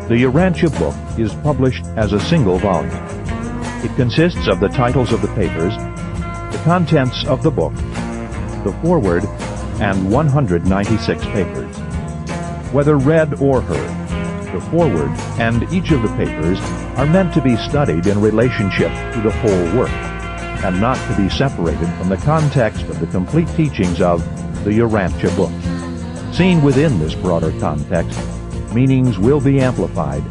The URANTIA book is published as a single volume. It consists of the titles of the papers, the contents of the book, the foreword, and 196 papers. Whether read or heard, the foreword and each of the papers are meant to be studied in relationship to the whole work, and not to be separated from the context of the complete teachings of the URANTIA book. Seen within this broader context, meanings will be amplified,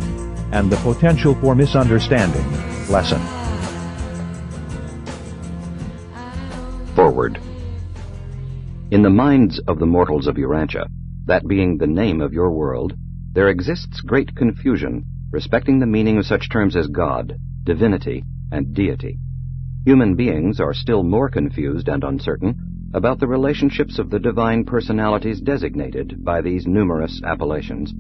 and the potential for misunderstanding lessened. Foreword. In the minds of the mortals of URANTIA, that being the name of your world, there exists great confusion respecting the meaning of such terms as God, Divinity, and Deity. Human beings are still more confused and uncertain about the relationships of the divine personalities designated by these numerous appellations.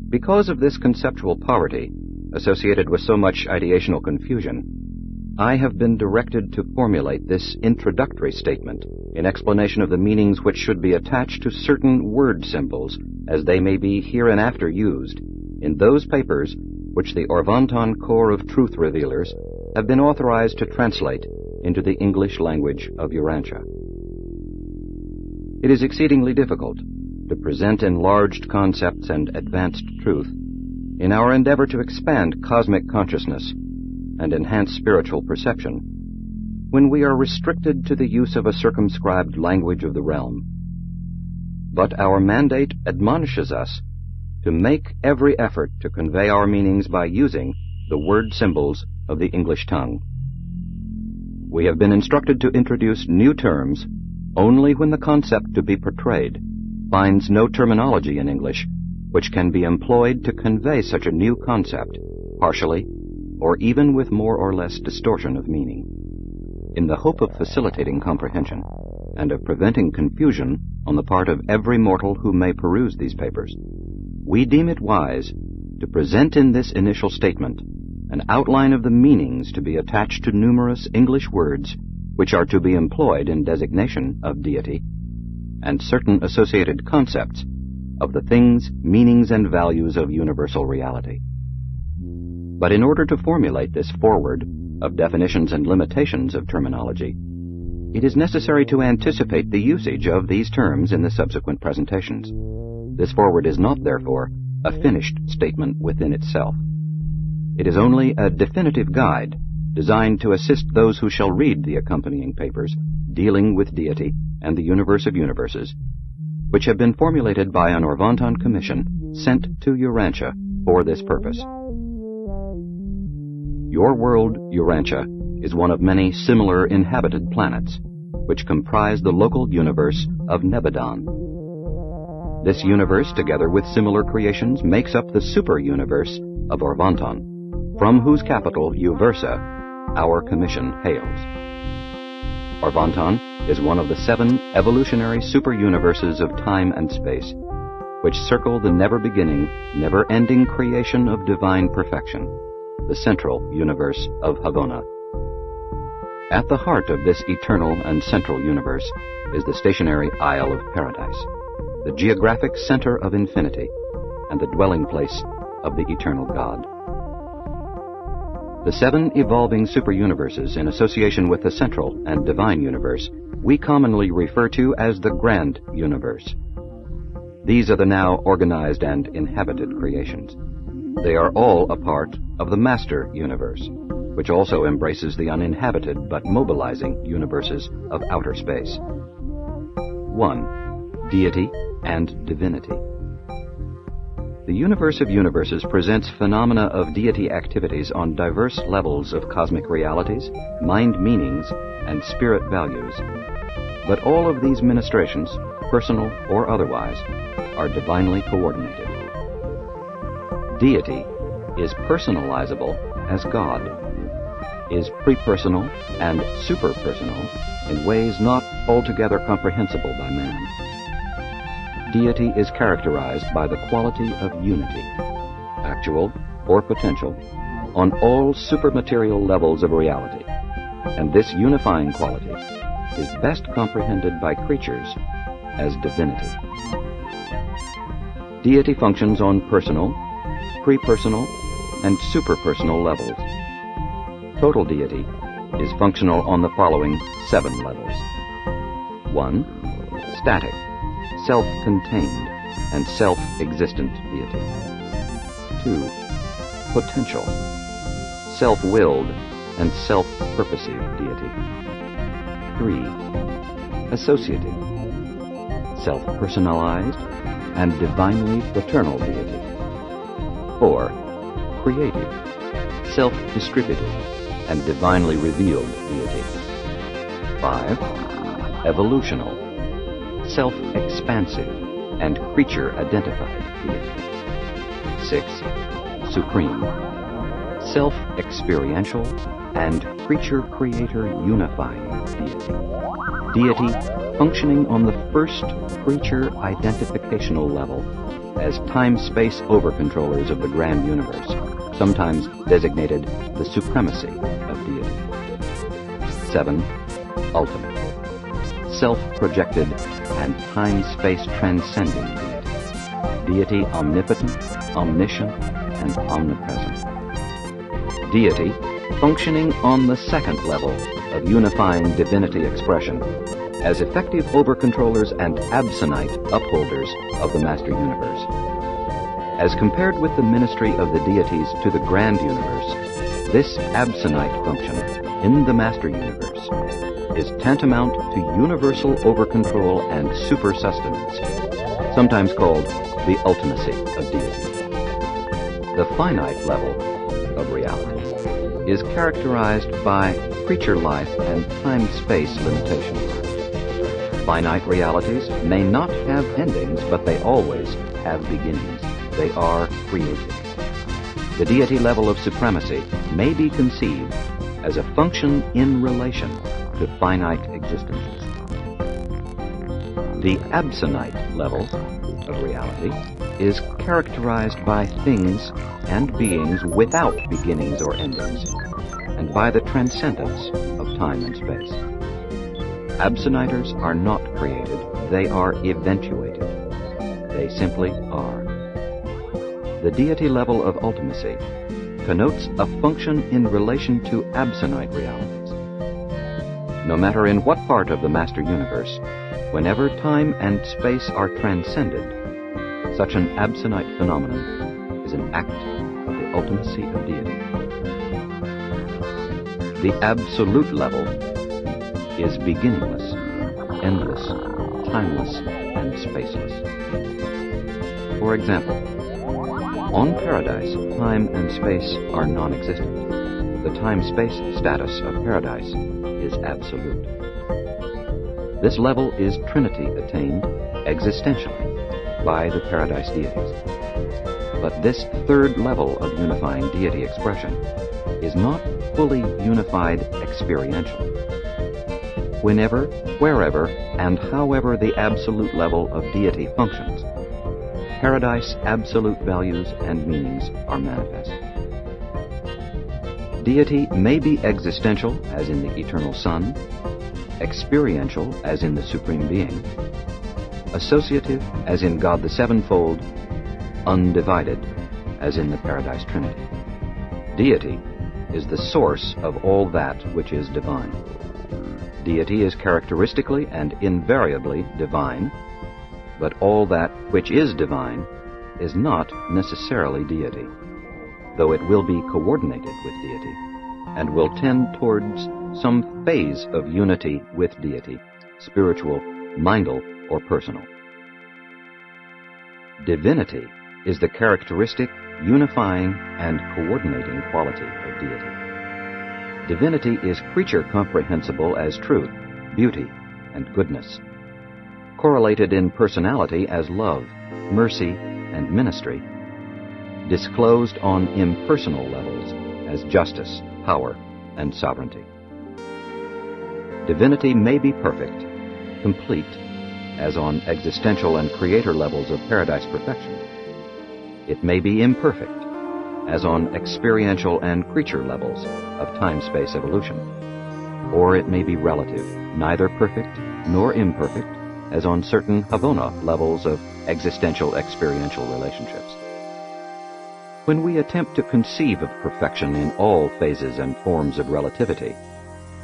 Because of this conceptual poverty, associated with so much ideational confusion, I have been directed to formulate this introductory statement in explanation of the meanings which should be attached to certain word symbols as they may be hereinafter used in those papers which the Orvanton Corps of Truth Revealers have been authorized to translate into the English language of URANTIA. It is exceedingly difficult to present enlarged concepts and advanced truth in our endeavor to expand cosmic consciousness and enhance spiritual perception when we are restricted to the use of a circumscribed language of the realm. But our mandate admonishes us to make every effort to convey our meanings by using the word symbols of the English tongue. We have been instructed to introduce new terms only when the concept to be portrayed finds no terminology in English which can be employed to convey such a new concept, partially, or even with more or less distortion of meaning. In the hope of facilitating comprehension and of preventing confusion on the part of every mortal who may peruse these papers, we deem it wise to present in this initial statement an outline of the meanings to be attached to numerous English words which are to be employed in designation of deity, and certain associated concepts of the things, meanings, and values of universal reality. But in order to formulate this foreword of definitions and limitations of terminology, it is necessary to anticipate the usage of these terms in the subsequent presentations. This foreword is not, therefore, a finished statement within itself. It is only a definitive guide designed to assist those who shall read the accompanying papers dealing with deity and the universe of universes, which have been formulated by an Orvanton commission sent to URANTIA for this purpose. Your world, URANTIA, is one of many similar inhabited planets, which comprise the local universe of Nebadon. This universe, together with similar creations, makes up the super-universe of Orvanton, from whose capital, Uversa, our commission hails. Orvanton is one of the 7 evolutionary super-universes of time and space, which circle the never-beginning, never-ending creation of divine perfection, the central universe of Havona. At the heart of this eternal and central universe is the stationary Isle of Paradise, the geographic center of infinity, and the dwelling place of the eternal God. The 7 evolving super-universes in association with the central and divine universe we commonly refer to as the Grand Universe. These are the now organized and inhabited creations. They are all a part of the Master Universe, which also embraces the uninhabited but mobilizing universes of outer space. 1. Deity and Divinity. The universe of universes presents phenomena of deity activities on diverse levels of cosmic realities, mind meanings, and spirit values. But all of these ministrations, personal or otherwise, are divinely coordinated. Deity is personalizable as God, is prepersonal and superpersonal in ways not altogether comprehensible by man. Deity is characterized by the quality of unity, actual or potential, on all supermaterial levels of reality, and this unifying quality is best comprehended by creatures as divinity. Deity functions on personal, pre-personal, and superpersonal levels. Total deity is functional on the following 7 levels. 1. Static, self-contained, and self-existent deity. 2. Potential, self-willed, and self-purposive deity. 3. Associative, self-personalized, and divinely fraternal deity. 4. Creative, self-distributed, and divinely revealed deity. 5. Evolutional, self-expansive, and creature-identified deity. 6. Supreme, self-experiential, and creature-creator unifying deity. Deity functioning on the first creature identificational level as time-space overcontrollers of the grand universe, sometimes designated the supremacy of deity. 7. Ultimate, self-projected, and time-space transcending deity. Deity omnipotent, omniscient, and omnipresent. Deity functioning on the second level of unifying divinity expression as effective overcontrollers and absonite upholders of the Master Universe. As compared with the ministry of the deities to the grand universe, this absonite function in the Master Universe is tantamount to universal overcontrol and supersustenance, sometimes called the ultimacy of deity. The finite level of reality is characterized by creature life and time-space limitations. Finite realities may not have endings, but they always have beginnings. They are created. The deity level of supremacy may be conceived as a function in relation to finite existences. The absonite level of reality is characterized by things and beings without beginnings or endings, and by the transcendence of time and space. Absoniters are not created, they are eventuated. They simply are. The deity level of ultimacy connotes a function in relation to absonite realities. No matter in what part of the Master Universe, whenever time and space are transcended, such an absonite phenomenon is an act of the ultimacy of deity. The absolute level is beginningless, endless, timeless, and spaceless. For example, on Paradise, time and space are non-existent. The time-space status of Paradise is absolute. This level is Trinity attained existentially by the Paradise deities. But this third level of unifying deity expression is not fully unified experientially. Whenever, wherever, and however the absolute level of deity functions, Paradise absolute values and meanings are manifest. Deity may be existential, as in the Eternal Son, experiential, as in the Supreme Being, associative, as in God the Sevenfold, undivided, as in the Paradise Trinity. Deity is the source of all that which is divine. Deity is characteristically and invariably divine, but all that which is divine is not necessarily deity, though it will be coordinated with deity and will tend towards some phase of unity with deity, spiritual, mindal, or personal. Divinity is the characteristic, unifying, and coordinating quality of deity. Divinity is creature comprehensible as truth, beauty, and goodness, correlated in personality as love, mercy, and ministry, disclosed on impersonal levels as justice, power, and sovereignty. Divinity may be perfect, complete, as on existential and creator levels of Paradise perfection. It may be imperfect, as on experiential and creature levels of time-space evolution. Or it may be relative, neither perfect nor imperfect, as on certain Havona levels of existential experiential relationships. When we attempt to conceive of perfection in all phases and forms of relativity,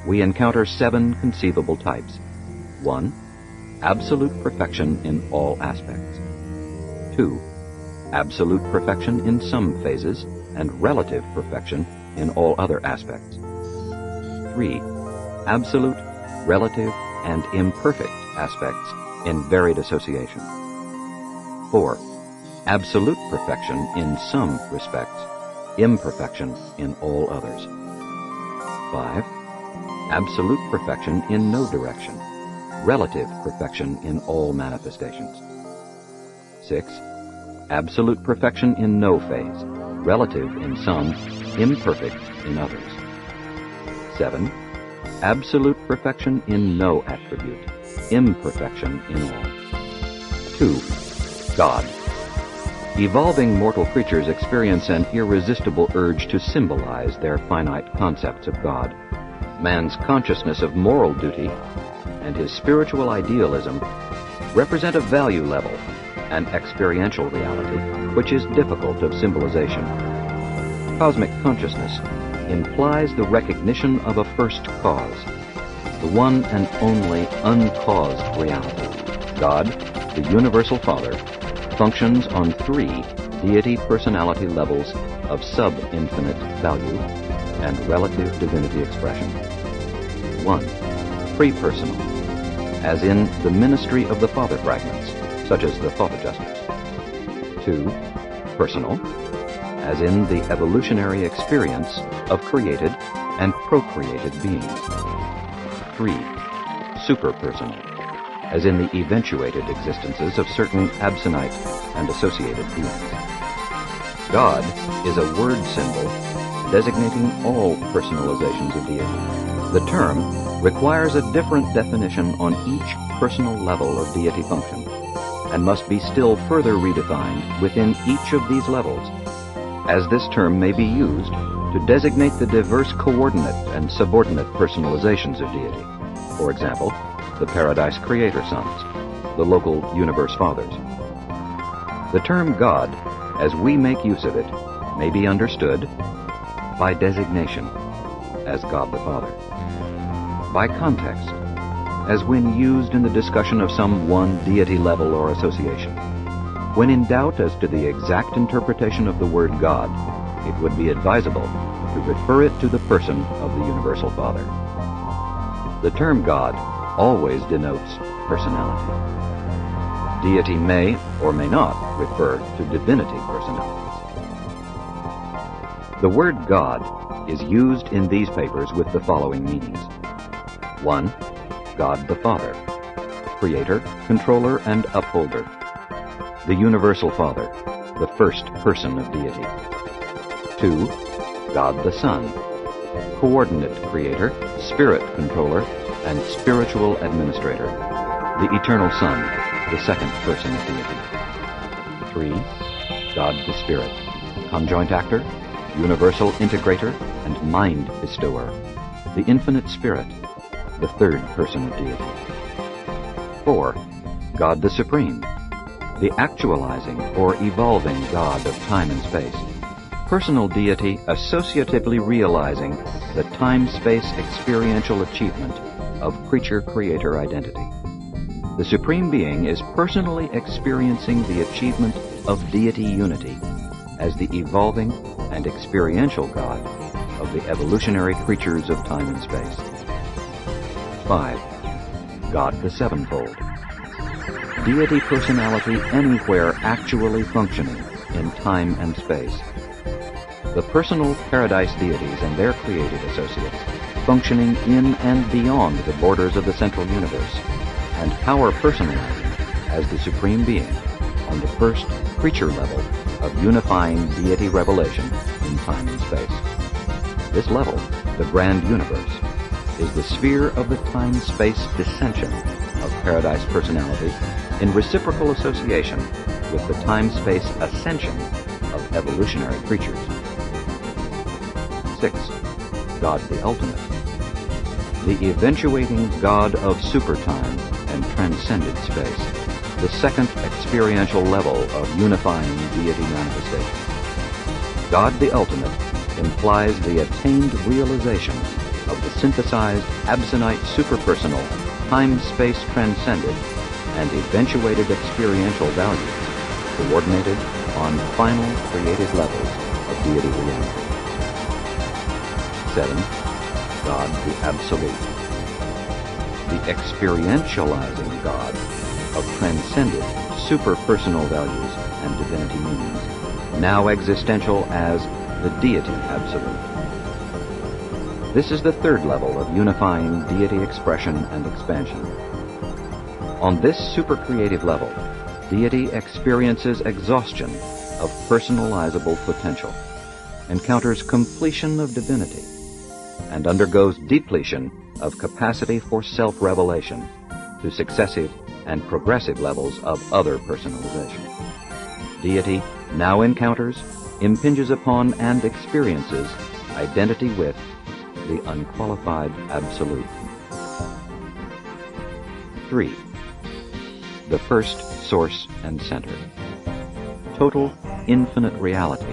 we encounter 7 conceivable types. 1. Absolute perfection in all aspects. 2. Absolute perfection in some phases and relative perfection in all other aspects. 3. Absolute, relative, and imperfect aspects in varied association. 4. Absolute perfection in some respects, imperfection in all others. 5. Absolute perfection in no direction, relative perfection in all manifestations. 6. Absolute perfection in no phase, relative in some, imperfect in others. 7. Absolute perfection in no attribute, imperfection in all. 2. God. Evolving mortal creatures experience an irresistible urge to symbolize their finite concepts of God. Man's consciousness of moral duty and his spiritual idealism represent a value level, an experiential reality, which is difficult of symbolization. Cosmic consciousness implies the recognition of a first cause, the one and only uncaused reality. God, the Universal Father, functions on 3 deity personality levels of sub-infinite value and relative divinity expression. 1. Pre-personal, as in the ministry of the Father fragments, such as the thought adjusters. 2. Personal, as in the evolutionary experience of created and procreated beings. 3. Superpersonal, as in the eventuated existences of certain absonite and associated beings. God is a word symbol designating all personalizations of deity. The term requires a different definition on each personal level of deity function, and must be still further redefined within each of these levels, as this term may be used to designate the diverse coordinate and subordinate personalizations of deity. For example, the Paradise Creator Sons, the local Universe Fathers. The term God, as we make use of it, may be understood by designation, as God the Father, by context, as when used in the discussion of some one deity level or association. When in doubt as to the exact interpretation of the word God, it would be advisable to refer it to the person of the Universal Father. The term God always denotes personality. Deity may or may not refer to divinity personalities. The word God is used in these papers with the following meanings. 1. God the Father, Creator, Controller, and Upholder. The Universal Father, the first person of deity. 2. God the Son, Coordinate Creator, Spirit Controller, and Spiritual Administrator. The Eternal Son, the second person of deity. 3. God the Spirit, Conjoint Actor, Universal Integrator, and Mind Bestower. The Infinite Spirit, the third person of deity. 4. God the Supreme, the actualizing or evolving God of time and space. Personal deity associatively realizing the time-space experiential achievement of creature-creator identity. The Supreme Being is personally experiencing the achievement of deity unity as the evolving and experiential God of the evolutionary creatures of time and space. 5. God the Sevenfold, deity personality anywhere actually functioning in time and space. The personal paradise deities and their created associates functioning in and beyond the borders of the central universe, and power personalizing as the Supreme Being on the first creature level of unifying deity revelation in time and space. This level, the grand universe, is the sphere of the time-space dissension of paradise personality in reciprocal association with the time-space ascension of evolutionary creatures. 6. God the Ultimate, the eventuating God of supertime and transcended space, the second experiential level of unifying deity manifestation. God the Ultimate implies the attained realization of the synthesized absonite superpersonal, time-space transcended, and eventuated experiential values coordinated on final creative levels of deity reality. 7. God the Absolute. The experientializing God of transcended superpersonal values and divinity meanings, now existential as the Deity Absolute. This is the third level of unifying deity expression and expansion. On this supercreative level, deity experiences exhaustion of personalizable potential, encounters completion of divinity, and undergoes depletion of capacity for self-revelation to successive and progressive levels of other personalization. Deity now encounters, impinges upon, and experiences identity with the unqualified Absolute. 3. The first source and center. Total infinite reality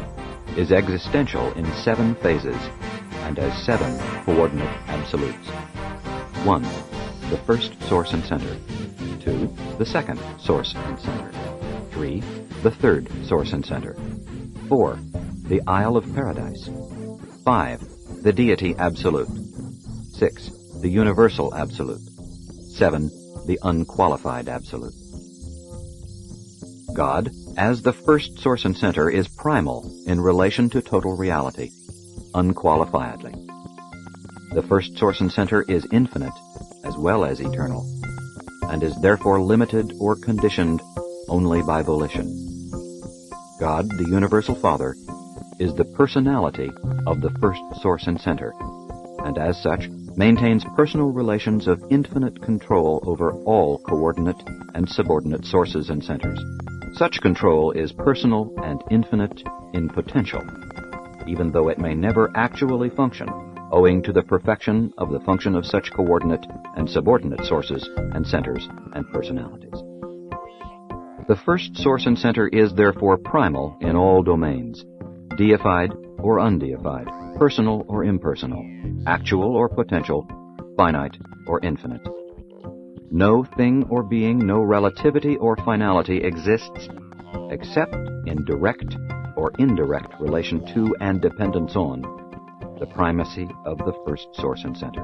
is existential in 7 phases and as 7 coordinate absolutes. 1. The first source and center. 2. The second source and center. 3. The third source and center. 4. The Isle of Paradise. 5. The Deity Absolute. 6. The Universal Absolute. 7. The Unqualified Absolute. God, as the first source and center, is primal in relation to total reality, unqualifiedly. The first source and center is infinite as well as eternal, and is therefore limited or conditioned only by volition. God, the Universal Father, is the personality of the first source and center, and as such maintains personal relations of infinite control over all coordinate and subordinate sources and centers. Such control is personal and infinite in potential, even though it may never actually function, owing to the perfection of the function of such coordinate and subordinate sources and centers and personalities. The first source and center is therefore primal in all domains, deified or undeified, personal or impersonal, actual or potential, finite or infinite. No thing or being, no relativity or finality exists except in direct or indirect relation to and dependence on the primacy of the first source and center.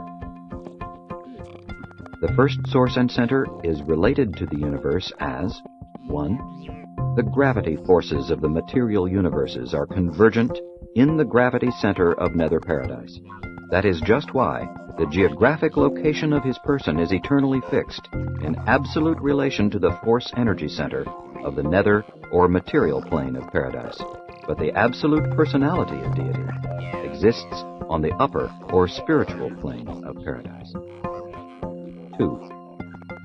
The first source and center is related to the universe as 1. The gravity forces of the material universes are convergent in the gravity center of Nether Paradise. That is just why the geographic location of his person is eternally fixed in absolute relation to the force-energy center of the nether or material plane of Paradise. But the absolute personality of deity exists on the upper or spiritual plane of Paradise. 2.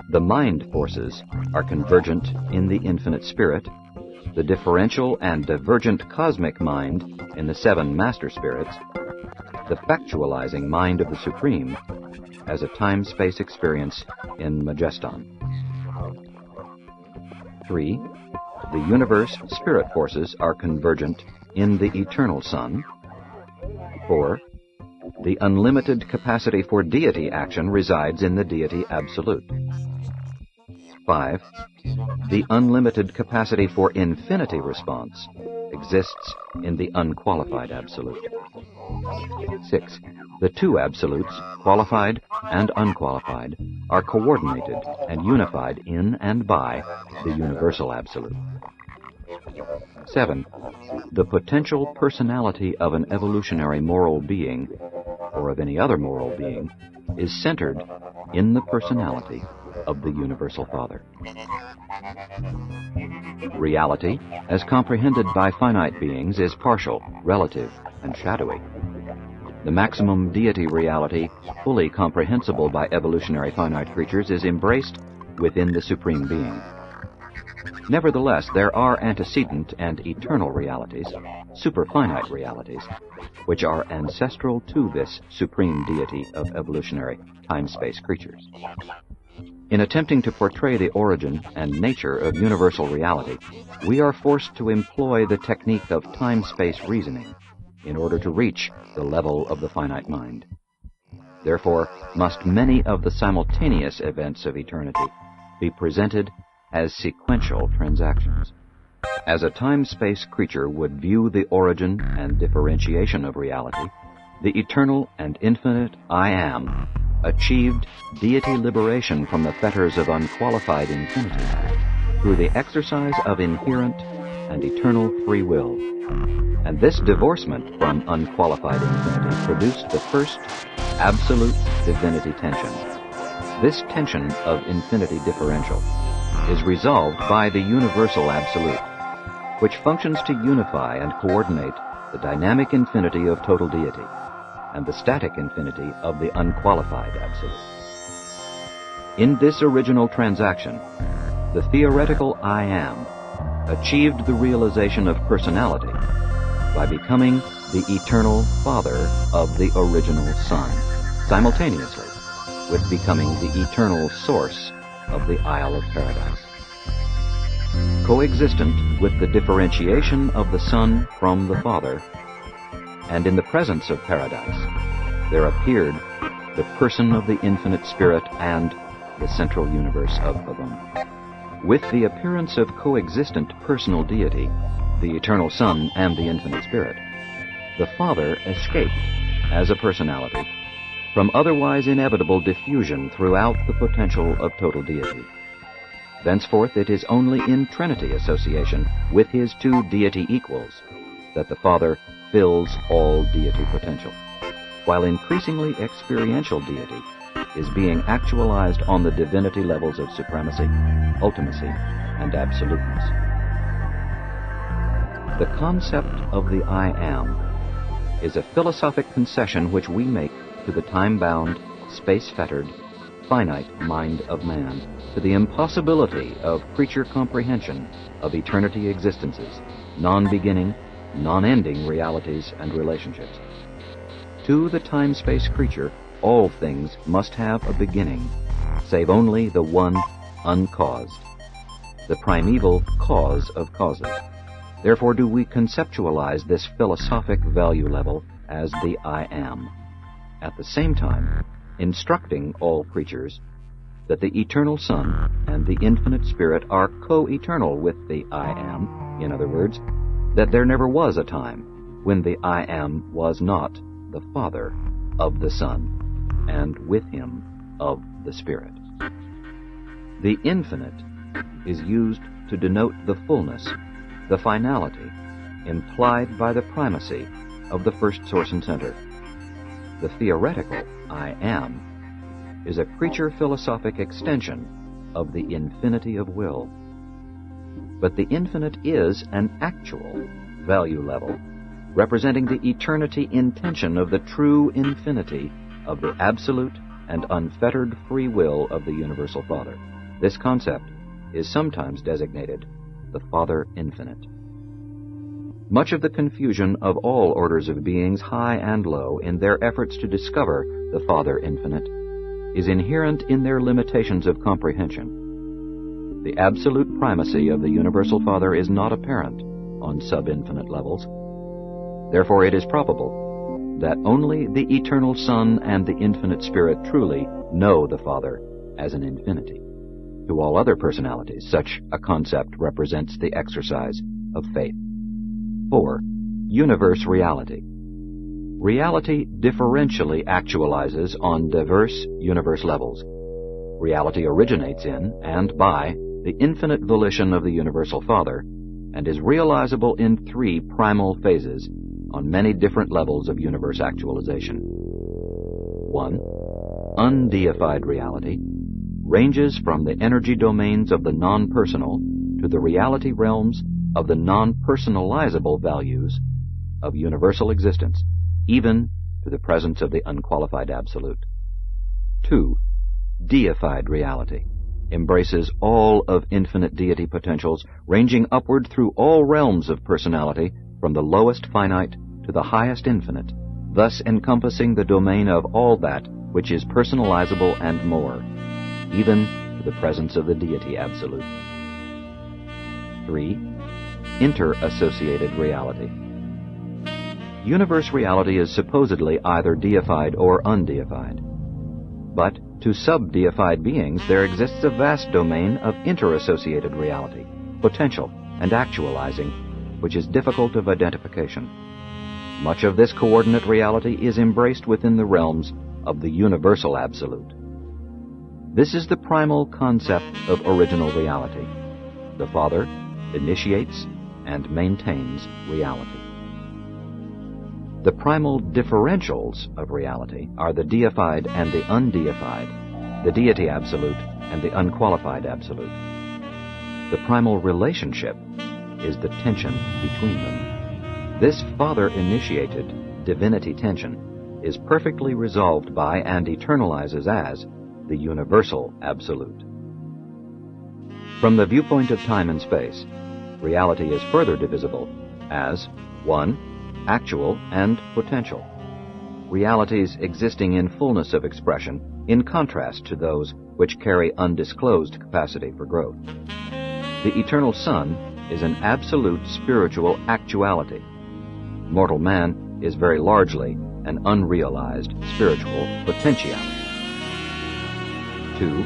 The mind forces are convergent in the infinite spirit, the differential and divergent cosmic mind in the 7 master spirits, the factualizing mind of the Supreme as a time-space experience in Majeston. 3. The universe spirit forces are convergent in the eternal Sun. 4. The unlimited capacity for deity action resides in the Deity Absolute. 5. The unlimited capacity for infinity response exists in the Unqualified Absolute. 6. The 2 absolutes, qualified and unqualified, are coordinated and unified in and by the Universal Absolute. 7. The potential personality of an evolutionary moral being, or of any other moral being, is centered in the personality of the Universal Father. Reality, as comprehended by finite beings, is partial, relative, and shadowy. The maximum deity reality, fully comprehensible by evolutionary finite creatures, is embraced within the Supreme Being. Nevertheless, there are antecedent and eternal realities, superfinite realities, which are ancestral to this supreme deity of evolutionary time-space creatures. In attempting to portray the origin and nature of universal reality, we are forced to employ the technique of time-space reasoning in order to reach the level of the finite mind. Therefore, must many of the simultaneous events of eternity be presented as sequential transactions. As a time-space creature would view the origin and differentiation of reality, the eternal and infinite I Am achieved deity liberation from the fetters of unqualified infinity through the exercise of inherent and eternal free will. And this divorcement from unqualified infinity produced the first absolute divinity tension. This tension of infinity differential is resolved by the universal absolute, which functions to unify and coordinate the dynamic infinity of total deity and the static infinity of the unqualified absolute. In this original transaction, the theoretical I Am achieved the realization of personality by becoming the eternal Father of the original Son, simultaneously with becoming the eternal source of the Isle of Paradise. Coexistent with the differentiation of the Son from the Father, and in the presence of Paradise, there appeared the person of the Infinite Spirit and the central universe of Bhavan. With the appearance of coexistent personal deity, the Eternal Son and the Infinite Spirit, the Father escaped, as a personality, from otherwise inevitable diffusion throughout the potential of total deity. Thenceforth it is only in Trinity association with his two deity equals that the Father fills all deity potential, while increasingly experiential deity is being actualized on the divinity levels of supremacy, ultimacy, and absoluteness. The concept of the I Am is a philosophic concession which we make to the time-bound, space-fettered, finite mind of man, to the impossibility of creature comprehension of eternity existences, non-beginning, non-ending realities and relationships. To the time-space creature, all things must have a beginning, save only the one uncaused, the primeval cause of causes. Therefore do we conceptualize this philosophic value level as the I Am, at the same time instructing all creatures that the Eternal Son and the Infinite Spirit are co-eternal with the I Am, in other words, that there never was a time when the I Am was not the Father of the Son, and with him of the Spirit. The infinite is used to denote the fullness, the finality, implied by the primacy of the first source and center. The theoretical I Am is a creature philosophic extension of the infinity of will. But the infinite is an actual value level, representing the eternity intention of the true infinity of the absolute and unfettered free will of the Universal Father. This concept is sometimes designated the Father Infinite. Much of the confusion of all orders of beings, high and low, in their efforts to discover the Father Infinite is inherent in their limitations of comprehension. The absolute primacy of the Universal Father is not apparent on sub-infinite levels. Therefore, it is probable that only the Eternal Son and the Infinite Spirit truly know the Father as an infinity. To all other personalities, such a concept represents the exercise of faith. 4. Universe reality. Reality differentially actualizes on diverse universe levels. Reality originates in and by the infinite volition of the Universal Father and is realizable in 3 primal phases on many different levels of universe actualization. 1. Undeified reality ranges from the energy domains of the non-personal to the reality realms of the non-personalizable values of universal existence, even to the presence of the unqualified absolute. 2. Deified reality embraces all of infinite deity potentials, ranging upward through all realms of personality, from the lowest finite to the highest infinite, thus encompassing the domain of all that which is personalizable and more. even to the presence of the Deity Absolute. 3. Inter-associated reality. Universe reality is supposedly either deified or undeified. But to sub-deified beings there exists a vast domain of inter-associated reality, potential and actualizing, which is difficult of identification. Much of this coordinate reality is embraced within the realms of the universal absolute. This is the primal concept of original reality. The Father initiates and maintains reality. The primal differentials of reality are the deified and the undeified, the Deity Absolute and the unqualified Absolute. The primal relationship is the tension between them. This Father-initiated divinity tension is perfectly resolved by and eternalizes as the universal Absolute. From the viewpoint of time and space, reality is further divisible as 1. Actual and potential. Realities existing in fullness of expression in contrast to those which carry undisclosed capacity for growth. The eternal Son is an absolute spiritual actuality. Mortal man is very largely an unrealized spiritual potentiality. 2.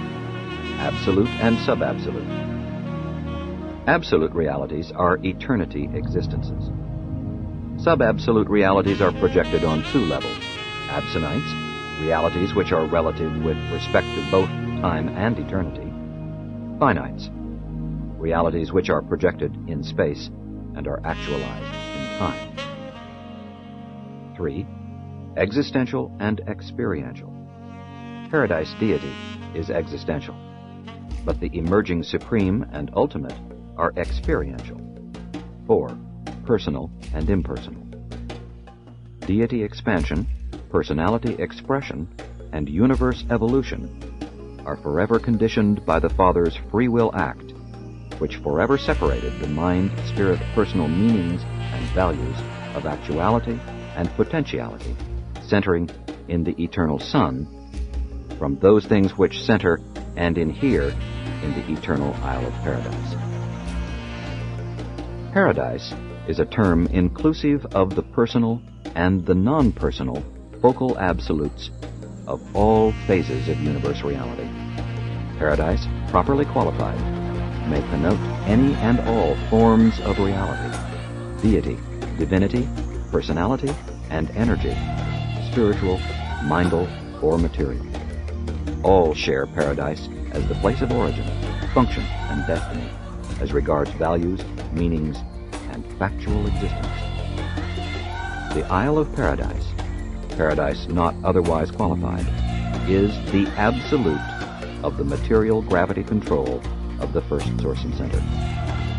Absolute and sub-absolute. Absolute realities are eternity existences. Sub-absolute realities are projected on 2 levels: absinites, realities which are relative with respect to both time and eternity; finites, realities which are projected in space and are actualized in time. 3. Existential and experiential. Paradise deity is existential, but the emerging supreme and ultimate are experiential. 4. Personal and impersonal. Deity expansion, personality expression, and universe evolution are forever conditioned by the Father's free will act, which forever separated the mind, spirit, personal meanings, and values of actuality and potentiality, centering in the eternal Son, from those things which center and inhere in the eternal Isle of Paradise. Paradise is a term inclusive of the personal and the non-personal focal absolutes of all phases of universe reality. Paradise, properly qualified, may connote any and all forms of reality: deity, divinity, personality, and energy, spiritual, mindal, or material. All share Paradise as the place of origin, function, and destiny, as regards values, meanings, and factual existence. The Isle of Paradise, Paradise not otherwise qualified, is the absolute of the material gravity control of the first source and center.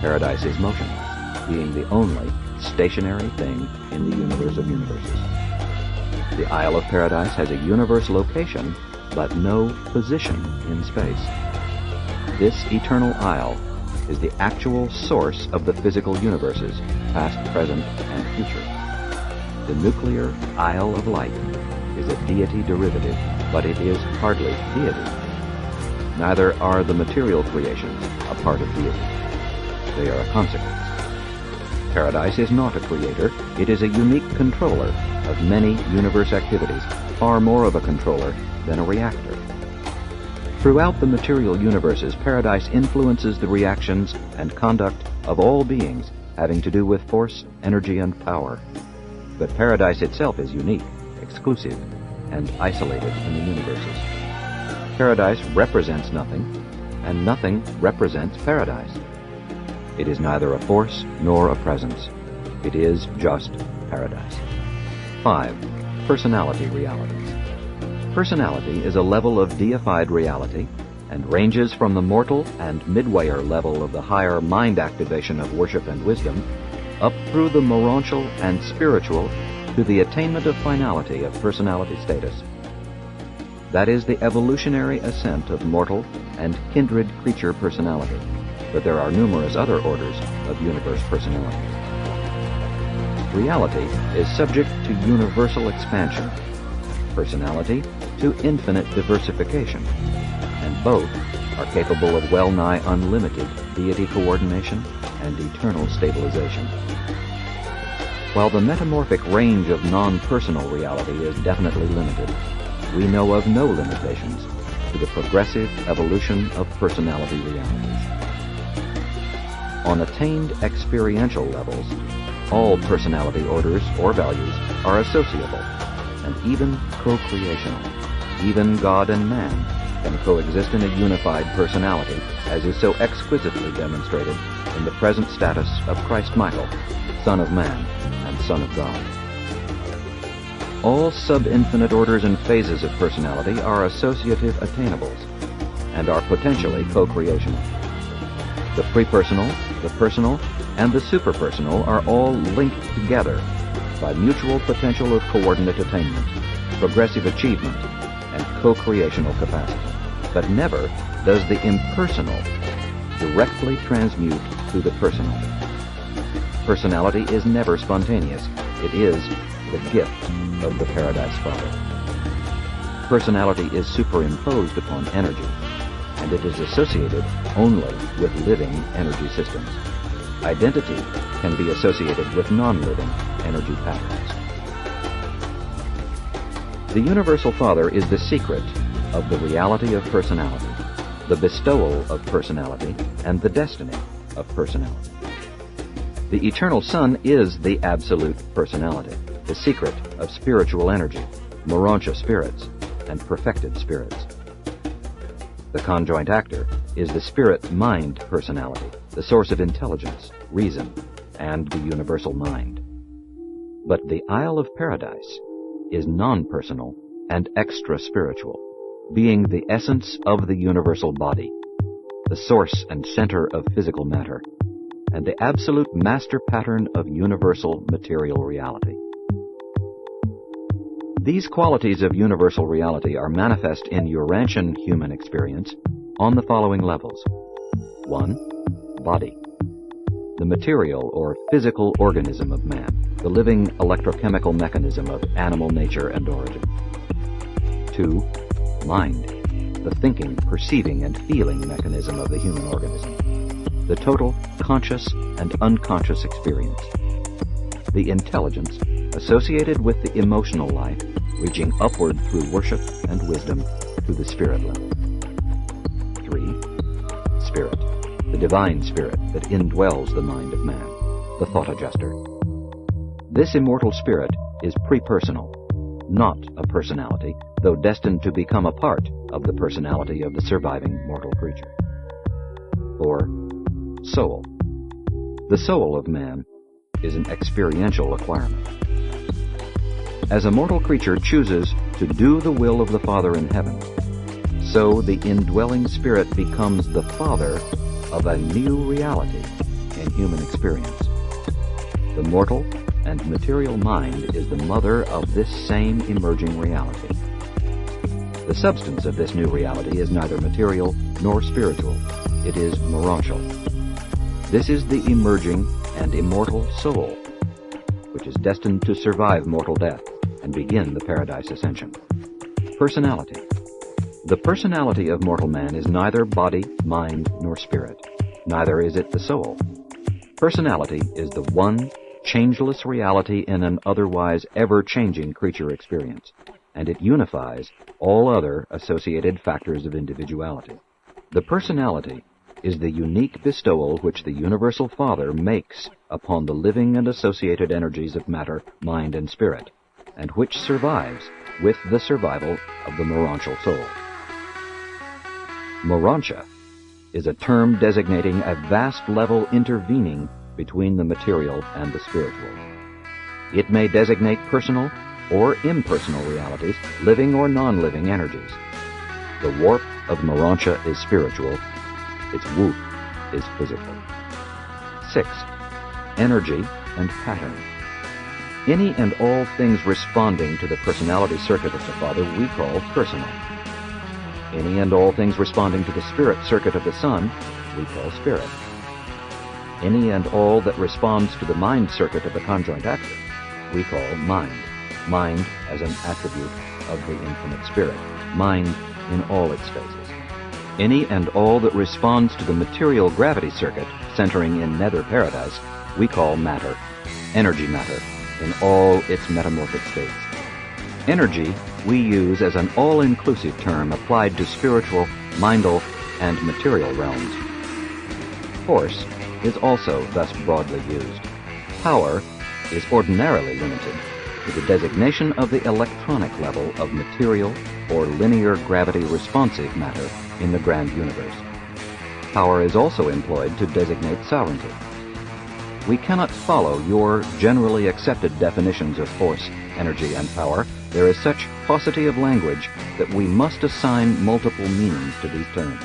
Paradise is motionless, being the only stationary thing in the universe of universes. The Isle of Paradise has a universe location, but no position in space. This eternal isle is the actual source of the physical universes, past, present, and future. The nuclear Isle of Light is a deity derivative, but it is hardly deity. Neither are the material creations a part of deity. They are a consequence. Paradise is not a creator, it is a unique controller of many universe activities, far more of a controller than a reactor. Throughout the material universes, Paradise influences the reactions and conduct of all beings having to do with force, energy, and power. But Paradise itself is unique, exclusive, and isolated in the universes. Paradise represents nothing, and nothing represents Paradise. It is neither a force nor a presence. It is just Paradise. 5. Personality realities. Personality is a level of deified reality and ranges from the mortal and midwayer level of the higher mind activation of worship and wisdom up through the morontial and spiritual to the attainment of finality of personality status. That is the evolutionary ascent of mortal and kindred creature personality, but there are numerous other orders of universe personality. Reality is subject to universal expansion, personality to infinite diversification, and Both are capable of well-nigh unlimited deity coordination and eternal stabilization. While the metamorphic range of non-personal reality is definitely limited, we know of no limitations to the progressive evolution of personality realities. On attained experiential levels, all personality orders or values are associable and even co-creational. Even God and man can coexist in a unified personality, as is so exquisitely demonstrated in the present status of Christ Michael, Son of Man and Son of God. All sub-infinite orders and phases of personality are associative attainables and are potentially co-creational. The pre-personal, the personal, and the superpersonal are all linked together by mutual potential of coordinate attainment, progressive achievement, and co-creational capacity. But never does the impersonal directly transmute to the personal. Personality is never spontaneous. It is the gift of the Paradise Father. Personality is superimposed upon energy, and it is associated only with living energy systems. Identity can be associated with non-living energy patterns. The Universal Father is the secret of the reality of personality, the bestowal of personality, and the destiny of personality. The Eternal Son is the absolute personality, the secret of spiritual energy, Morontia spirits, and perfected spirits. The conjoint actor is the spirit-mind personality, the source of intelligence, reason, and the universal mind. But the Isle of Paradise is non-personal and extra-spiritual, being the essence of the universal body, the source and center of physical matter, and the absolute master pattern of universal material reality. These qualities of universal reality are manifest in Urantian human experience on the following levels. 1. Body. The material or physical organism of man, the living electrochemical mechanism of animal nature and origin. 2. Mind. The thinking, perceiving, and feeling mechanism of the human organism. The total conscious and unconscious experience. The intelligence associated with the emotional life, reaching upward through worship and wisdom to the spirit level. 3. Spirit. The divine spirit that indwells the mind of man, the thought adjuster. This immortal spirit is pre-personal, not a personality, though destined to become a part of the personality of the surviving mortal creature. 4. Soul. The soul of man is an experiential acquirement. As a mortal creature chooses to do the will of the Father in heaven, so the indwelling spirit becomes the Father of a new reality in human experience. The mortal and material mind is the mother of this same emerging reality. The substance of this new reality is neither material nor spiritual. It is morontial. This is the emerging and immortal soul, which is destined to survive mortal death and begin the paradise ascension. Personality. The personality of mortal man is neither body, mind, nor spirit. Neither is it the soul. Personality is the one changeless reality in an otherwise ever-changing creature experience, and it unifies all other associated factors of individuality. The personality is the unique bestowal which the Universal Father makes upon the living and associated energies of matter, mind, and spirit, and which survives with the survival of the morontial soul. Morontia is a term designating a vast level intervening between the material and the spiritual. It may designate personal or impersonal realities, living or non-living energies. The warp of Morontia is spiritual. Its woof is physical. 6. Energy and pattern. Any and all things responding to the personality circuit of the Father we call personal. Any and all things responding to the spirit circuit of the Son we call spirit. Any and all that responds to the mind circuit of the conjoint actor we call mind. Mind as an attribute of the infinite spirit. Mind in all its phases. Any and all that responds to the material gravity circuit centering in nether paradise we call matter, energy matter, in all its metamorphic states. Energy we use as an all-inclusive term applied to spiritual, mindal, and material realms. Force is also thus broadly used. Power is ordinarily limited to the designation of the electronic level of material or linear gravity responsive matter in the grand universe. Power is also employed to designate sovereignty. We cannot follow your generally accepted definitions of force, energy, and power. There is such paucity of language that we must assign multiple meanings to these terms.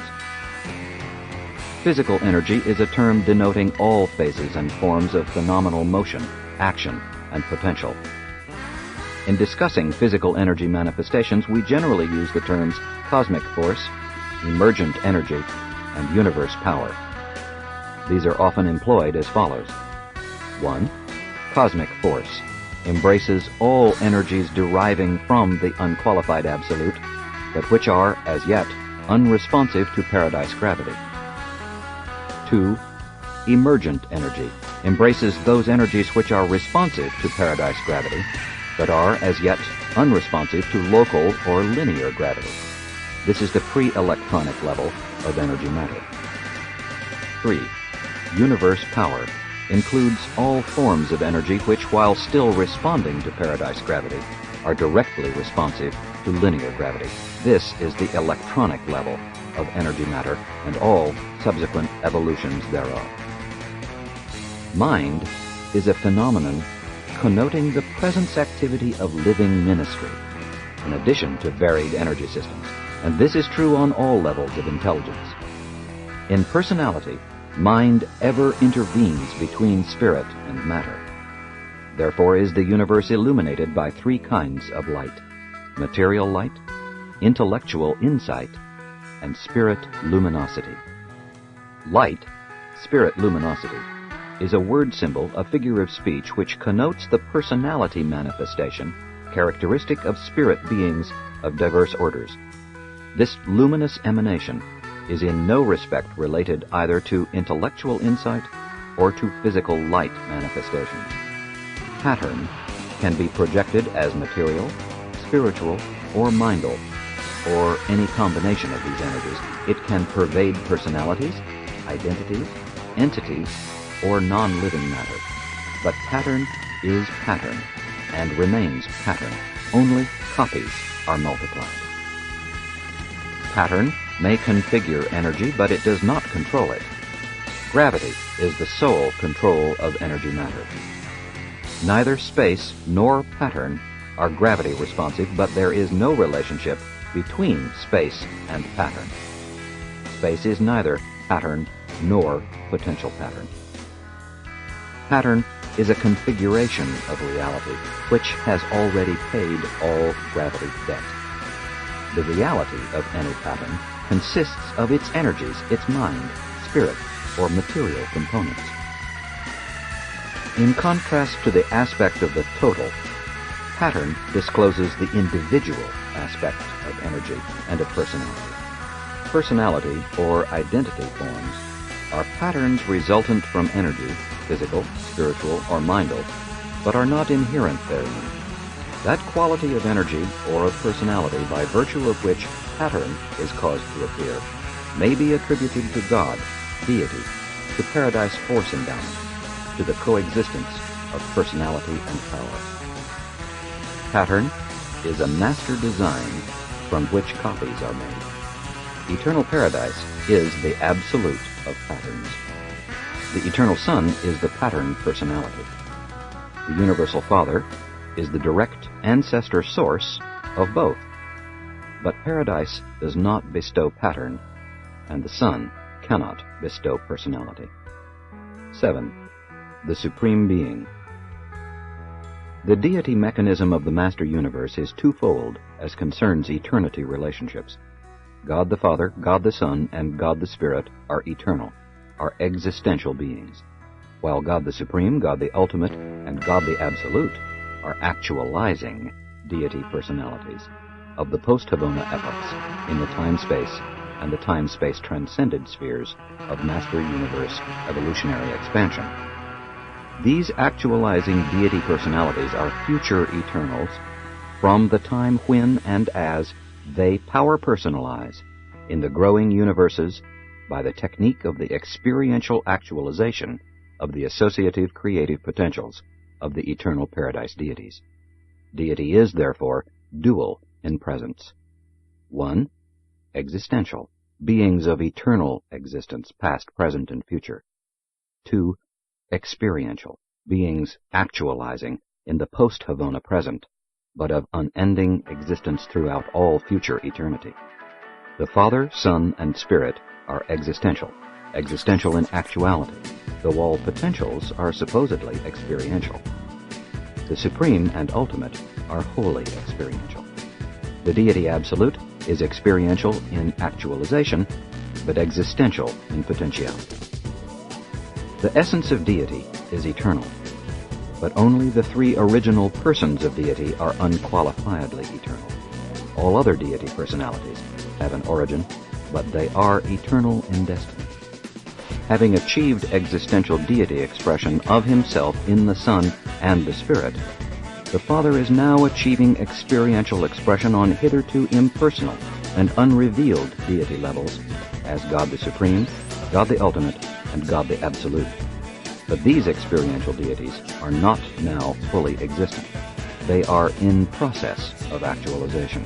Physical energy is a term denoting all phases and forms of phenomenal motion, action, and potential. In discussing physical energy manifestations, we generally use the terms cosmic force, emergent energy, and universe power. These are often employed as follows. 1. Cosmic force embraces all energies deriving from the unqualified absolute, but which are, as yet, unresponsive to paradise gravity. 2. Emergent energy embraces those energies which are responsive to paradise gravity, but are, as yet, unresponsive to local or linear gravity. This is the pre-electronic level of energy matter. 3. Universe power includes all forms of energy which, while still responding to paradise gravity, are directly responsive to linear gravity. This is the electronic level of energy matter and all subsequent evolutions thereof. Mind is a phenomenon connoting the presence activity of living ministry, in addition to varied energy systems, and this is true on all levels of intelligence. In personality, mind ever intervenes between spirit and matter. Therefore is the universe illuminated by three kinds of light: material light, intellectual insight, and spirit luminosity. Light, spirit luminosity, is a word symbol, a figure of speech which connotes the personality manifestation characteristic of spirit beings of diverse orders. This luminous emanation is in no respect related either to intellectual insight or to physical light manifestations. Pattern can be projected as material, spiritual, or mindal, or any combination of these energies. It can pervade personalities, identities, entities, or non-living matter. But pattern is pattern, and remains pattern. Only copies are multiplied. Pattern may configure energy, but it does not control it. Gravity is the sole control of energy matter. Neither space nor pattern are gravity responsive, but there is no relationship between space and pattern. Space is neither pattern nor potential pattern. Pattern is a configuration of reality which has already paid all gravity debt. The reality of any pattern consists of its energies, its mind, spirit, or material components. In contrast to the aspect of the total, pattern discloses the individual aspect of energy and of personality. Personality, or identity forms, are patterns resultant from energy, physical, spiritual, or mindal, but are not inherent therein. That quality of energy or of personality by virtue of which pattern is caused to appear may be attributed to God, deity, to paradise force endowment, to the coexistence of personality and power. Pattern is a master design from which copies are made. Eternal paradise is the absolute of patterns. The eternal Son is the pattern personality. The universal Father is the direct ancestor source of both. But paradise does not bestow pattern, and the Son cannot bestow personality. 7. The Supreme Being. The deity mechanism of the Master Universe is twofold as concerns eternity relationships. God the Father, God the Son, and God the Spirit are eternal, are existential beings, while God the Supreme, God the Ultimate, and God the Absolute are actualizing deity personalities of the post-Havona epochs in the time-space and the time-space transcended spheres of master universe evolutionary expansion. These actualizing deity personalities are future eternals from the time when and as they power personalize in the growing universes by the technique of the experiential actualization of the associative creative potentials of the eternal paradise deities. Deity is, therefore, dual in presence. 1. Existential, beings of eternal existence, past, present, and future. 2. Experiential, beings actualizing in the post-Havona present, but of unending existence throughout all future eternity. The Father, Son, and Spirit are existential in actuality, though all potentials are supposedly experiential. The Supreme and Ultimate are wholly experiential. The Deity Absolute is experiential in actualization, but existential in potentiality. The essence of deity is eternal, but only the three original persons of deity are unqualifiedly eternal. All other deity personalities have an origin, but they are eternal in destiny. Having achieved existential deity expression of himself in the Son and the Spirit, the Father is now achieving experiential expression on hitherto impersonal and unrevealed deity levels as God the Supreme, God the Ultimate, and God the Absolute. But these experiential deities are not now fully existent. They are in process of actualization.